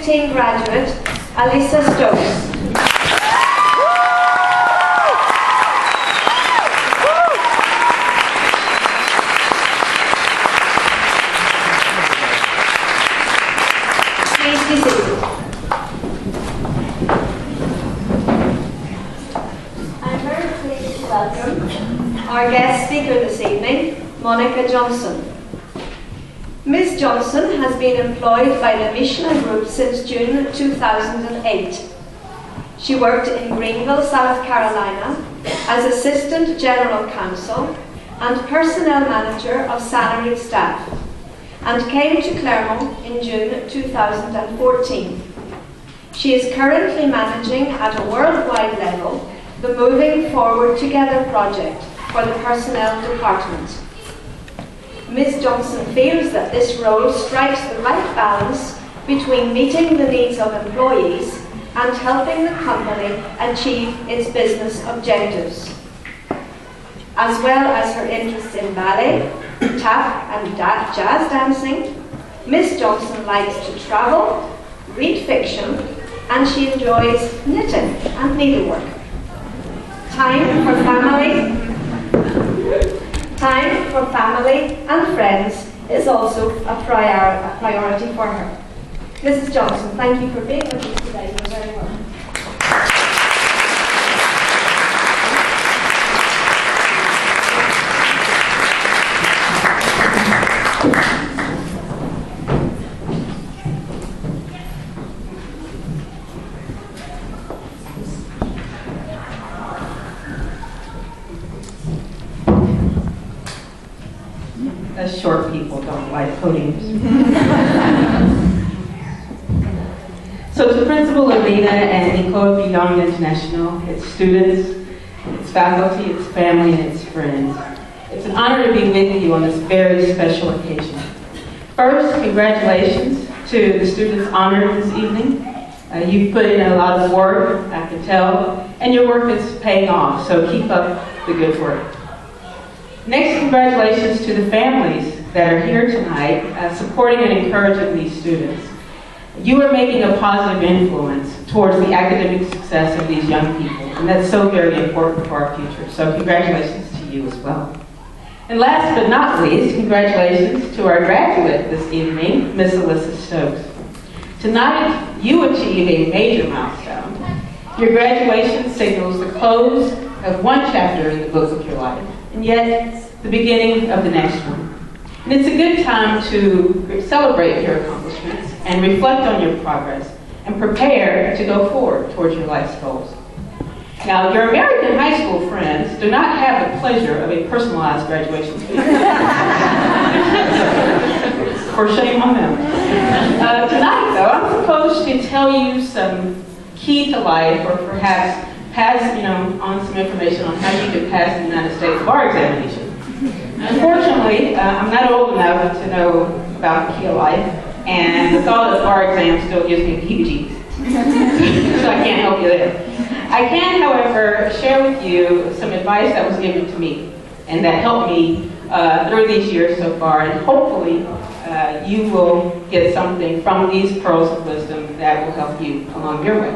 2015 graduate, Alyssa Stokes. Please be seated. I'm very pleased to welcome our guest speaker this evening, Monica Johnson. Ms. Johnson has been employed by the Michelin Group since June 2008. She worked in Greenville, South Carolina as Assistant General Counsel and Personnel Manager of Salaried Staff and came to Clermont in June 2014. She is currently managing at a worldwide level the Moving Forward Together project for the Personnel Department. Ms. Johnson feels that this role strikes the right balance between meeting the needs of employees and helping the company achieve its business objectives. As well as her interests in ballet, tap and jazz dancing, Ms. Johnson likes to travel, read fiction, and she enjoys knitting and needlework. Time for family and friends is also a priority for her. Mrs. Johnson, thank you for being with us today. You're very welcome. Us short people don't like podiums. So to Principal Alina and Ecole Beyond International, its students, its faculty, its family, and its friends, it's an honor to be with you on this very special occasion. First, congratulations to the students honored this evening. You've put in a lot of work, I can tell, and your work is paying off, so keep up the good work. Next, congratulations to the families that are here tonight supporting and encouraging these students. You are making a positive influence towards the academic success of these young people, and that's so very important for our future. So congratulations to you as well. And last but not least, congratulations to our graduate this evening, Miss Alyssa Stokes. Tonight, you achieve a major milestone. Your graduation signals the close of one chapter in the book of your life, and yet the beginning of the next one. And it's a good time to celebrate your accomplishments and reflect on your progress and prepare to go forward towards your life's goals. Now, your American high school friends do not have the pleasure of a personalized graduation speech. For shame on them. Tonight, though, I'm supposed to tell you some key to life, or perhaps pass, on some information on how you can pass the United States bar examination. Unfortunately, I'm not old enough to know about the key of life, and the thought of the bar exam still gives me the heebie-jeebies. So I can't help you there. I can, however, share with you some advice that was given to me, and that helped me through these years so far, and hopefully you will get something from these pearls of wisdom that will help you along your way.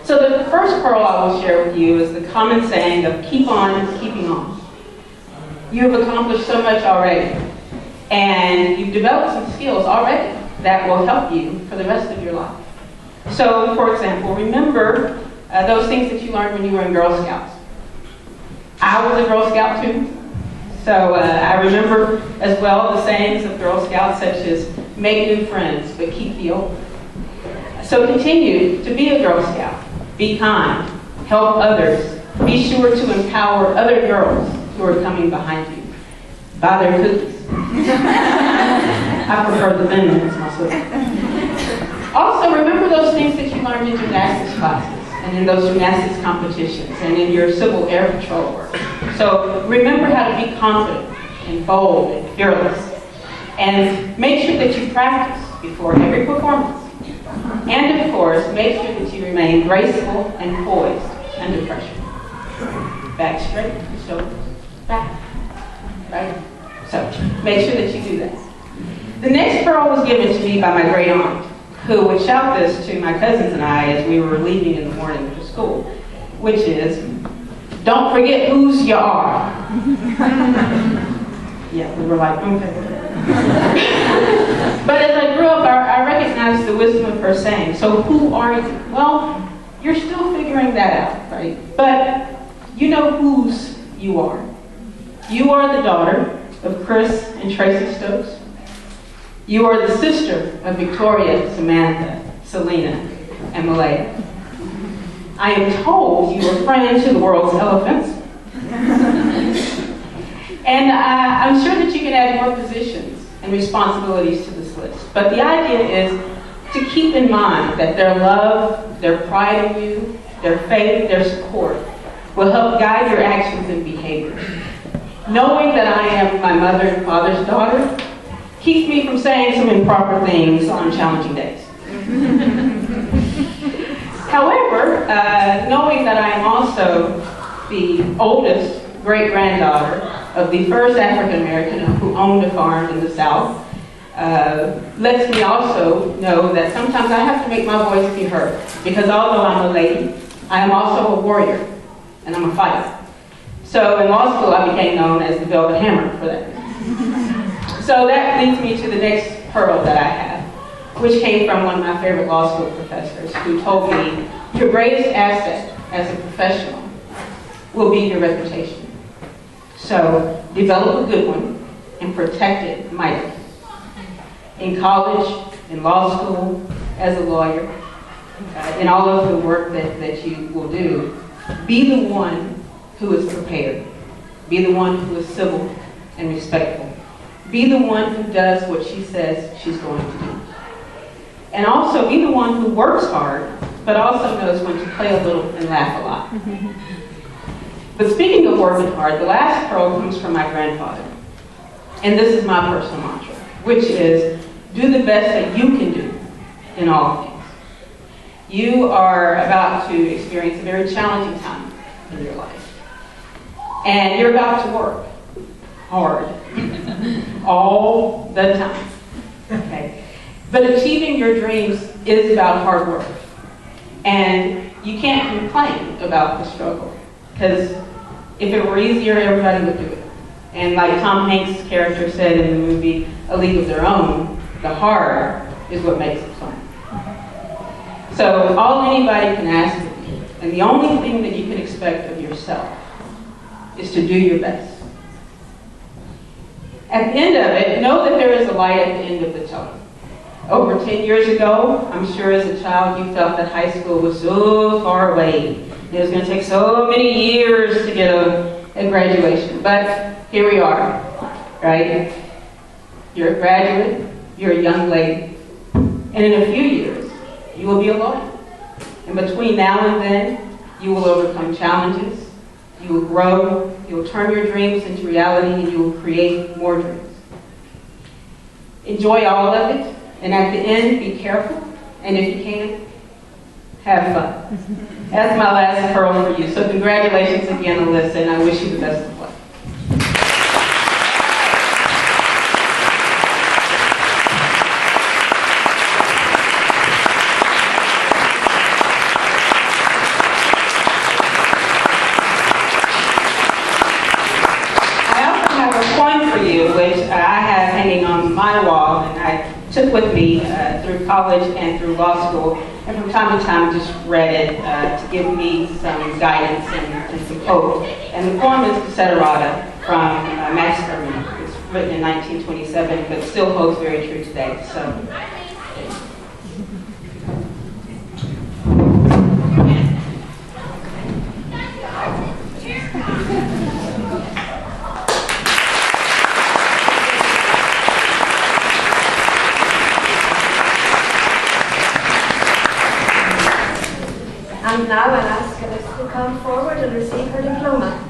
So the first pearl I will share with you is the common saying of keep on keeping on. You have accomplished so much already, and you've developed some skills already that will help you for the rest of your life. So, for example, remember those things that you learned when you were in Girl Scouts. I was a Girl Scout too, so I remember as well the sayings of Girl Scouts, such as make new friends but keep the old. So continue to be a Girl Scout. Be kind, help others, be sure to empower other girls who are coming behind you. Buy their cookies. I prefer the thin ones myself. Also, remember those things that you learned in gymnastics classes and in those gymnastics competitions and in your Civil Air Patrol work. So remember how to be confident and bold and fearless. And make sure that you practice before every performance. And of course, make sure that you remain graceful and poised under pressure. Back straight, shoulders back. Right? So make sure that you do that. The next pearl was given to me by my great aunt. who would shout this to my cousins and I as we were leaving in the morning for school, which is, "Don't forget whose you are." Yeah, we were like, okay. But as I grew up, I recognized the wisdom of her saying, so who are you? Well, you're still figuring that out, right? But you know whose you are. You are the daughter of Chris and Tracy Stokes. You are the sister of Victoria, Samantha, Selena, and Malaya. I am told you are friends to the world's elephants. And I'm sure that you can add more positions and responsibilities to this list. But the idea is to keep in mind that their love, their pride in you, their faith, their support will help guide your actions and behaviors. Knowing that I am my mother and father's daughter keeps me from saying some improper things on challenging days. However, knowing that I am also the oldest great-granddaughter of the first African American who owned a farm in the South, lets me also know that sometimes I have to make my voice be heard. Because although I'm a lady, I am also a warrior, and I'm a fighter. So in law school, I became known as the Velvet Hammer for that. So that leads me to the next pearl that I have, which came from one of my favorite law school professors, who told me, your greatest asset as a professional will be your reputation. So develop a good one and protect it mightily. In college, in law school, as a lawyer, in all of the work that you will do, be the one who is prepared. Be the one who is civil and respectful. Be the one who does what she says she's going to do. And also be the one who works hard, but also knows when to play a little and laugh a lot. But speaking of working hard, the last pearl comes from my grandfather. And this is my personal mantra, which is, do the best that you can do in all things. You are about to experience a very challenging time in your life. And you're about to work hard all the time. Okay? But achieving your dreams is about hard work. And you can't complain about the struggle. Because if it were easier, everybody would do it. And like Tom Hanks' character said in the movie A League of Their Own, the hard is what makes it fun. So all anybody can ask of you, and the only thing that you can expect of yourself, is to do your best. At the end of it, know that there is a light at the end of the tunnel. Over 10 years ago, I'm sure as a child you felt that high school was so far away. It was going to take so many years to get a graduation. But here we are, right? You're a graduate, you're a young lady, and in a few years, you will be a lawyer. And between now and then, you will overcome challenges, you will grow, you will turn your dreams into reality, and you will create more dreams. Enjoy all of it, and at the end, be careful, and if you can, have fun. That's my last pearl for you. So congratulations again, Alyssa, and I wish you the best of luck. I also have a poem for you, which I have hanging on my wall, and I took with me through college and through law school, and from time to time just read it to give me some guidance and some hope. And the poem is Desiderata from Max Ehrman. It's written in 1927, but still holds very true today. So. And now I'll ask Alyssa to come forward and receive her diploma.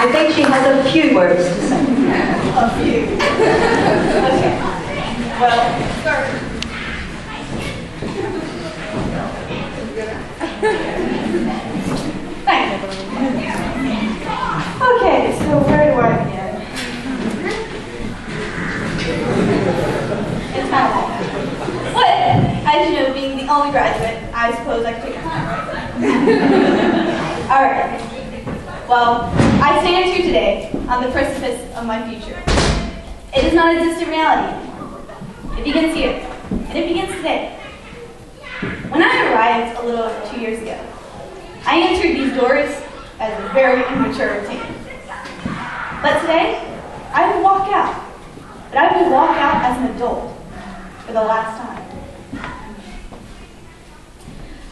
I think she has a few words to say. A few. Okay. Well, start. Thanks. Okay, so where do I begin? It's kind of long. But, as you know, being the only graduate, I suppose I could take a time, right? Alright. Well, I stand here today on the precipice of my future. It is not a distant reality anymore. It begins here, and it begins today. When I arrived a little over 2 years ago, I entered these doors as a very immature teen. But today, I will walk out. But I will walk out as an adult for the last time.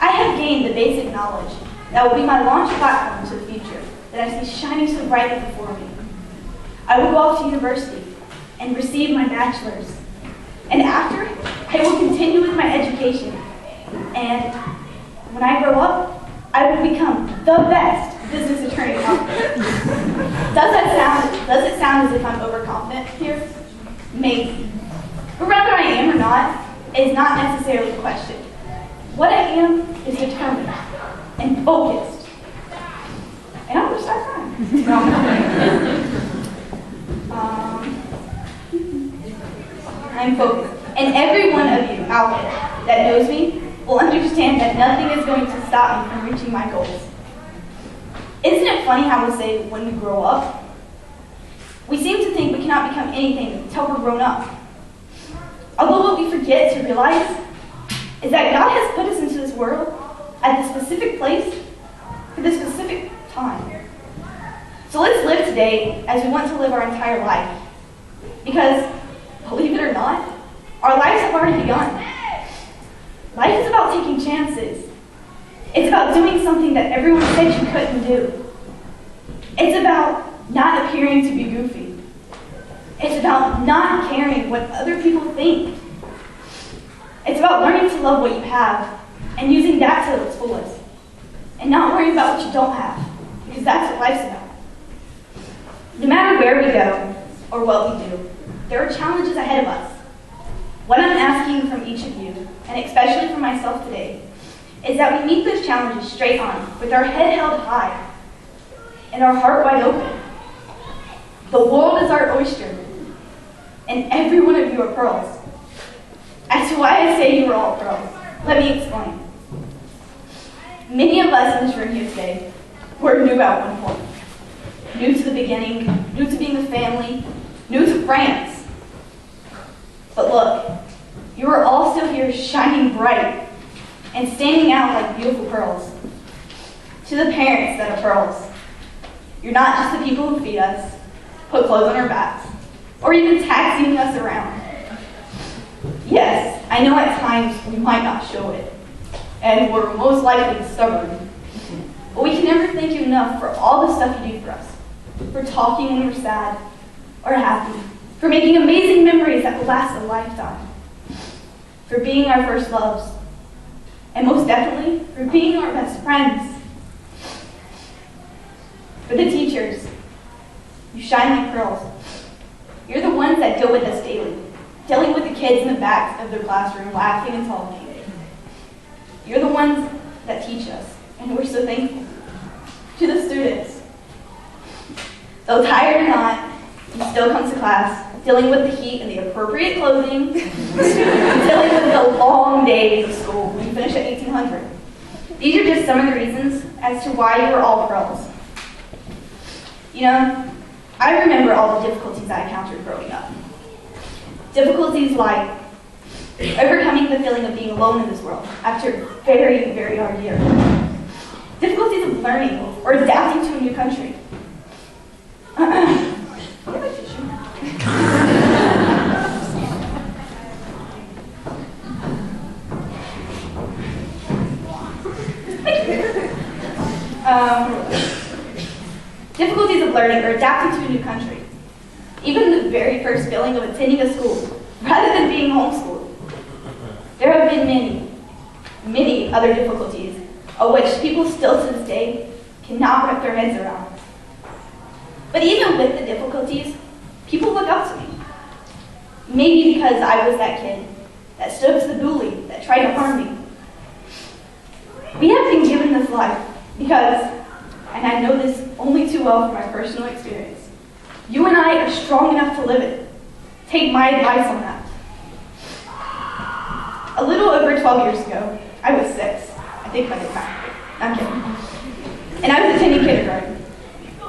I have gained the basic knowledge that will be my launch platform to the future that I see shining so brightly before me. I will go off to university and receive my bachelor's. And after, I will continue with my education. And when I grow up, I will become the best business attorney out there. Does it sound as if I'm overconfident here? Maybe. But whether I am or not is not necessarily the question. What I am is determined and focused. And I'm going to start crying. I'm focused. And every one of you out there that knows me will understand that nothing is going to stop me from reaching my goals. Isn't it funny how we say when we grow up? We seem to think we cannot become anything until we're grown up. Although what we forget to realize is that God has put us into this world at this specific place for this specific time. So let's live today as we want to live our entire life. Because, believe it or not, our lives have already begun. Life is about taking chances. It's about doing something that everyone said you couldn't do. It's about not appearing to be goofy. It's about not caring what other people think. It's about learning to love what you have and using that to its fullest. And not worrying about what you don't have, because that's what life's about. No matter where we go or what we do, there are challenges ahead of us. What I'm asking from each of you, and especially from myself today, is that we meet those challenges straight on, with our head held high and our heart wide open. The world is our oyster, and every one of you are pearls. As to why I say you are all pearls, let me explain. Many of us in this room here today were new at one point. New to the beginning, new to being a family, new to France. But look, you are all still here shining bright and standing out like beautiful pearls. To the parents that are pearls, you're not just the people who feed us, put clothes on our backs, or even taxiing us around. Yes, I know at times we might not show it, and we're most likely stubborn. But we can never thank you enough for all the stuff you do for us, for talking when we're sad or happy, for making amazing memories that will last a lifetime, for being our first loves, and most definitely, for being our best friends. For the teachers, you shine like pearls. You're the ones that deal with us daily, dealing with the kids in the back of their classroom, laughing and talking. You're the ones that teach us, and we're so thankful. To the students, though tired or not, you still come to class, dealing with the heat and the appropriate clothing, dealing with the long days of school when you finish at 1800. These are just some of the reasons as to why you are all pearls. You know, I remember all the difficulties I encountered growing up. Difficulties like overcoming the feeling of being alone in this world after a very, very hard year. Difficulties of learning or adapting to a new country. Difficulties of learning or adapting to a new country. Even the very first feeling of attending a school, rather than being homeschooled. There have been many, many other difficulties of which people still to this day cannot wrap their heads around. But even with the difficulties, people look up to me. Maybe because I was that kid that stood up to the bully that tried to harm me. We have been given this life because, and I know this only too well from my personal experience, you and I are strong enough to live it. Take my advice on that. A little over 12 years ago, I was 6. I think by the time. I'm kidding. And I was attending kindergarten.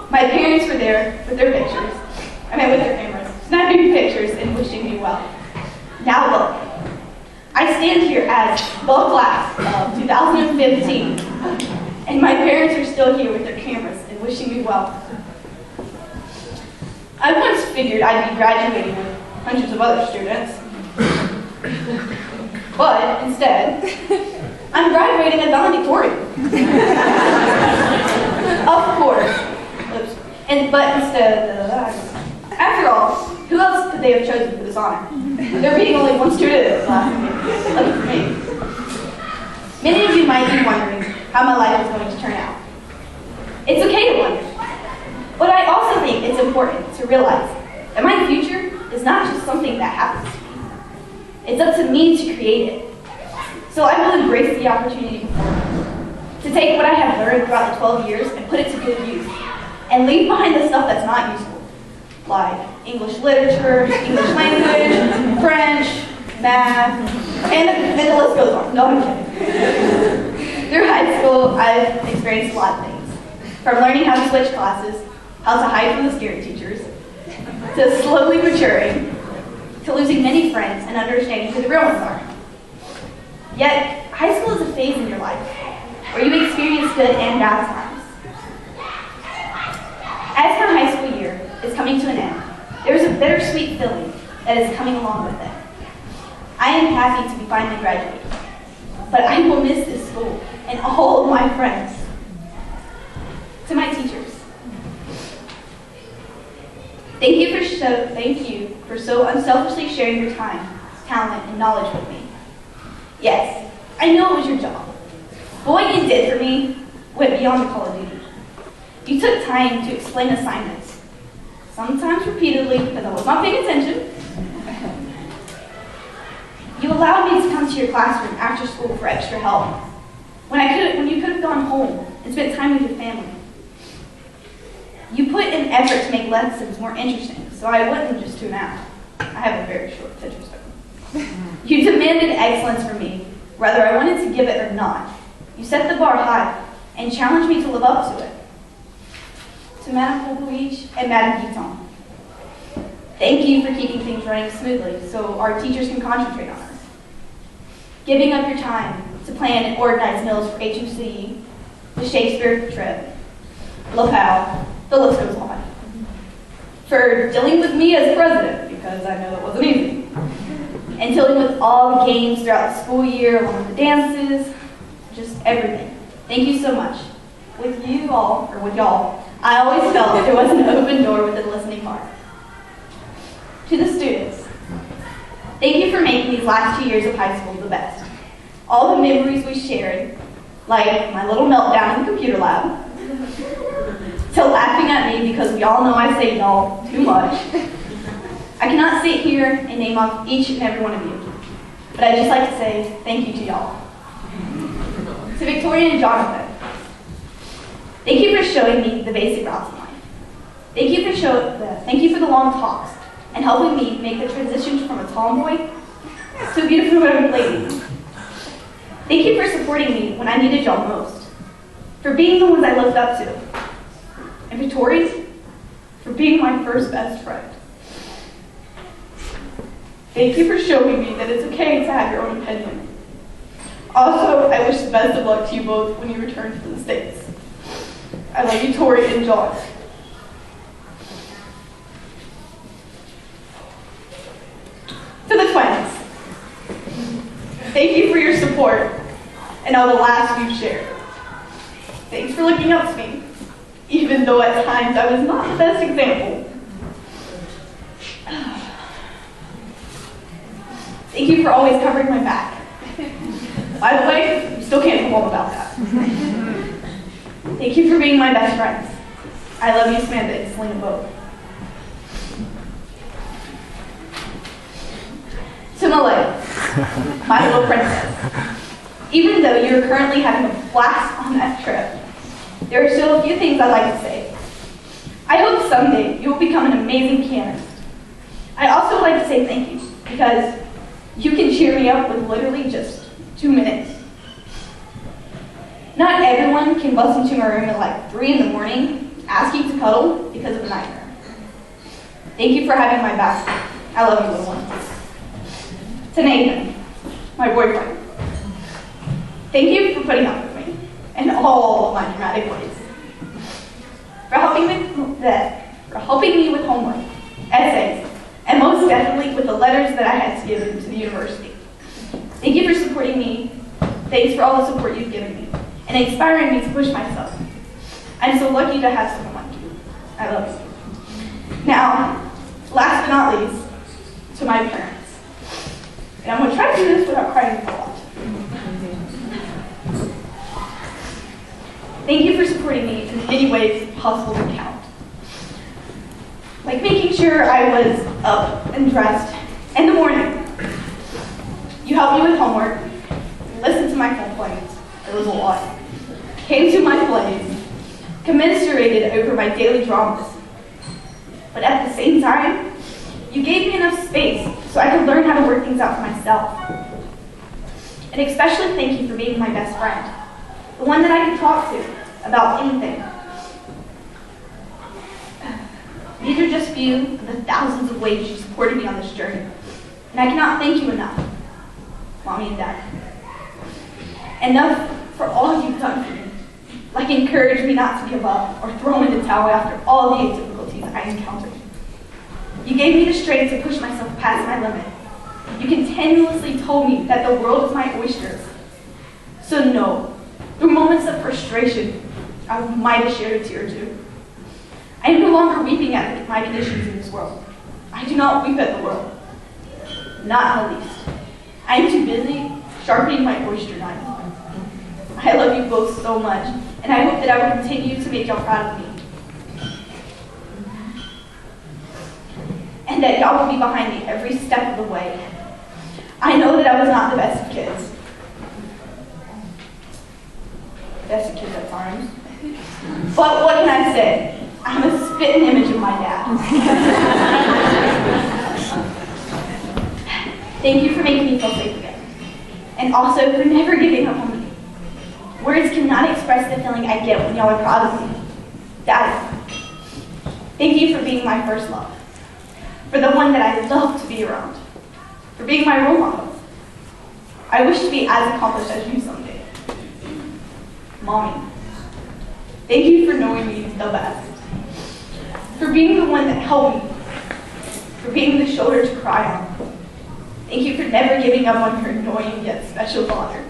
My parents were there with their pictures. I mean, with their cameras, snapping pictures and wishing me well. Now look, I stand here as the class of 2015, and my parents are still here with their cameras and wishing me well. I once figured I'd be graduating with hundreds of other students, but instead, I'm graduating as valedictorian. Of course. But instead, after all, who else could they have chosen for this honor? There being only one student in this class, lucky for me. Many of you might be wondering how my life is going to turn out. It's okay to wonder. But I also think it's important to realize that my future is not just something that happens to me. It's up to me to create it. So I will embrace the opportunity before me to take what I have learned throughout the 12 years and put it to good use, and leave behind the stuff that's not useful, like English literature, English language, French, math, and the list goes on. No, I'm kidding. Through high school, I've experienced a lot of things, from learning how to switch classes, how to hide from the scary teachers, to slowly maturing, to losing many friends and understanding who the real ones are. Yet, high school is a phase in your life where you experience good and bad times. As my high school year is coming to an end, there is a bittersweet feeling that is coming along with it. I am happy to be finally graduating, but I will miss this school and all of my friends. To my teachers, thank you for so unselfishly sharing your time, talent, and knowledge with me. Yes, I know it was your job, but what you did for me went beyond the call of duty. You took time to explain assignments, sometimes repeatedly because I was not paying attention. You allowed me to come to your classroom after school for extra help, when you could have gone home and spent time with your family. You put in effort to make lessons more interesting, so I wouldn't just tune out. I have a very short attention span. You demanded excellence from me, whether I wanted to give it or not. You set the bar high and challenged me to live up to it. To Madame Poulouich and Madame Guiton, thank you for keeping things running smoothly so our teachers can concentrate on us. Giving up your time to plan and organize meals for HUC, the Shakespeare trip, LaPel, the list goes on. For dealing with me as president, because I know it wasn't easy. And dealing with all the games throughout the school year, along with the dances, just everything. Thank you so much. With y'all, I always felt there was an open door with a listening heart. To the students, thank you for making these last 2 years of high school the best. All the memories we shared, like my little meltdown in the computer lab, to laughing at me because we all know I say y'all too much. I cannot sit here and name off each and every one of you, but I'd just like to say thank you to y'all. To Victoria and Jonathan, thank you for showing me the basic routes in life. Thank you for the long talks and helping me make the transition from a tomboy to a beautiful young lady. Thank you for supporting me when I needed y'all most, for being the ones I looked up to, and Victoria, for being my first best friend. Thank you for showing me that it's okay to have your own opinion. Also, I wish the best of luck to you both when you return to the States. I love you, Tori and John. To the twins, thank you for your support and all the laughs you've shared. Thanks for looking up to me, even though at times I was not the best example. Thank you for always covering my back. By the way, you still can't go home about that. Thank you for being my best friends. I love you, Samantha, and Selena both. To Malay, my little princess. Even though you're currently having a blast on that trip, there are still a few things I'd like to say. I hope someday you will become an amazing pianist. I'd also like to say thank you, because you can cheer me up with literally just 2 minutes. Not everyone can bust into my room at like 3 in the morning, asking to cuddle because of a nightmare. Thank you for having my back. I love you, little one. To Nathan, my boyfriend. Thank you for putting up with me in all of my dramatic ways. For helping me with homework, essays, and most definitely with the letters that I had to give to the university. Thank you for supporting me. Thanks for all the support you've given me and inspiring me to push myself. I'm so lucky to have someone like you. I love you. Now, last but not least, to my parents. And I'm going to try to do this without crying a lot. Thank you for supporting me in any ways possible to count. Like making sure I was up and dressed in the morning. You helped me with homework, listened to my complaints, it was a lot, came to my plays, commiserated over my daily dramas. But at the same time, you gave me enough space so I could learn how to work things out for myself. And especially thank you for being my best friend, the one that I could talk to about anything. These are just few of the thousands of ways you supported me on this journey, and I cannot thank you enough, Mommy and Dad. Enough for all you've done for me, like encourage me not to give up or throw in the towel after all the difficulties I encountered. You gave me the strength to push myself past my limit. You continuously told me that the world is my oyster. So no, through moments of frustration, I might have shared a tear or two. I am no longer weeping at my conditions in this world. I do not weep at the world. Not in the least. I am too busy sharpening my oyster knife. I love you both so much, and I hope that I will continue to make y'all proud of me. And that y'all will be behind me every step of the way. I know that I was not the best of kids. Best of kids at times. But what can I say? I'm a spitting image of my dad. Thank you for making me feel safe again. And also for never giving up on me. Words cannot express the feeling I get when y'all are proud of me. Daddy, thank you for being my first love. For the one that I love to be around. For being my role model. I wish to be as accomplished as you someday. Mommy, thank you for knowing me the best. For being the one that helped me. For being the shoulder to cry on. Thank you for never giving up on your annoying yet special father.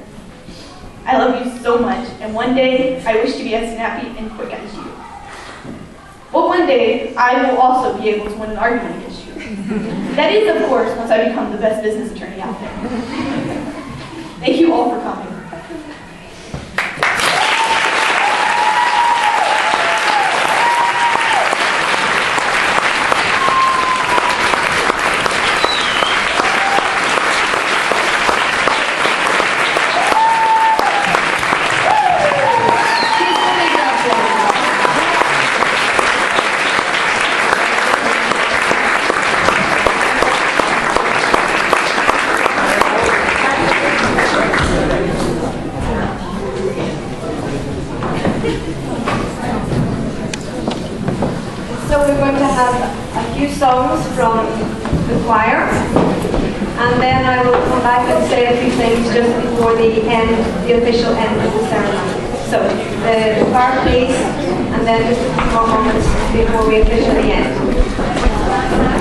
I love you so much, and one day I wish to be as snappy and quick as you. But one day I will also be able to win an argument against you. That is, of course, once I become the best business attorney out there. Thank you all for coming. So we're going to have a few songs from the choir, and then I will come back and say a few things just before the official end of the ceremony. So the choir, please, and then just a few more moments before we officially end.